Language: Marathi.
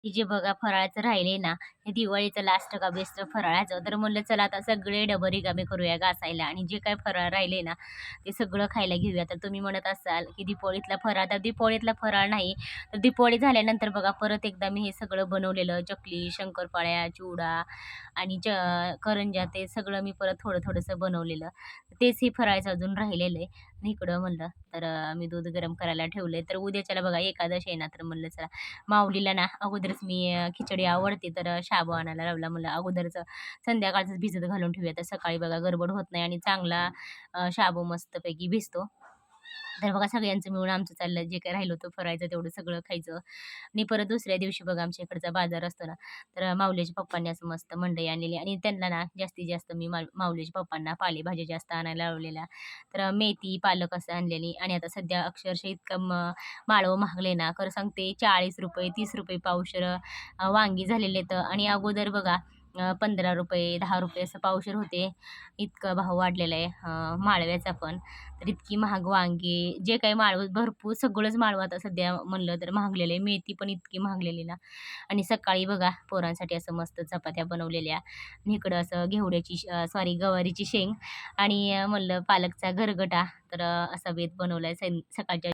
की जे बघा फराळाचं राहिले ना, हे दिवाळीचं लास्ट का बेस्ट फराळाचं. तर म्हणलं चला आता सगळे डबे रिकामे करूया घासायला आणि जे काही फराळ राहिले ना, ते सगळं खायला घेऊया. तर तुम्ही म्हणत असाल की दीपावळीतला फराळ, तर दीपावळीतला फराळ नाही, तर दीपावळी झाल्यानंतर बघा परत एकदा मी हे सगळं बनवलेलं चकली, शंकरपाळ्या, चिवडा आणि करंज्या ते सगळं मी परत थोडं-थोडंसं बनवलेलं. तेच हे फराळाचं अजून राहिलेलं आहे. आणि इकडं म्हणलं तर मी दूध गरम करायला ठेवलंय. तर उद्याच्याला बघा एकादशी आहे ना, तर म्हणलं चला माऊलीला ना अगोदरच मी खिचडी आवडते, तर शाबू आणायला लावला. म्हणलं अगोदरच संध्याकाळचंच भिजत घालून ठेवूया, तर सकाळी बघा गडबड होत नाही आणि चांगला शाबू मस्तपैकी भिजतो. तर बघा सगळ्यांचं मिळून आमचं चाललं जे काही राहिलं होतं फराळाचं तेवढं सगळं खायचं. आणि परत दुसऱ्या दिवशी बघा आमच्या इकडचा बाजार असतो ना, तर माऊलीच्या पप्पांनी असं मस्त मंडई आणलेली आणि त्यांना ना जास्तीत जास्त मी माऊलीच्या पप्पांना पालेभाज्या जास्त आणायला लावलेल्या. तर मेथी, पालक असं आणलेली आणि आता सध्या अक्षरशः इतकं माळवं महागले ना, खरं सांगते ₹40, ₹30 पावशेर वांगी झालेले आहेत आणि अगोदर बघा ₹15, ₹10 असं पावशेर होते. इतकं भाव वाढलेला आहे माळव्याचा पण. तर इतकी महाग वांगी, जे काही माळवं भरपूर सगळंच माळवं आता सध्या म्हणलं तर महागलेलं आहे. मेथी पण इतकी महागलेली ना आणि सकाळी बघा पोरांसाठी असं मस्त चपात्या बनवलेल्या आणि इकडं असं घेवड्याची सॉरी गवारीची शेंग आणि म्हणलं पालकचा गरगटा. तर असा बेत बनवलाय सकाळच्या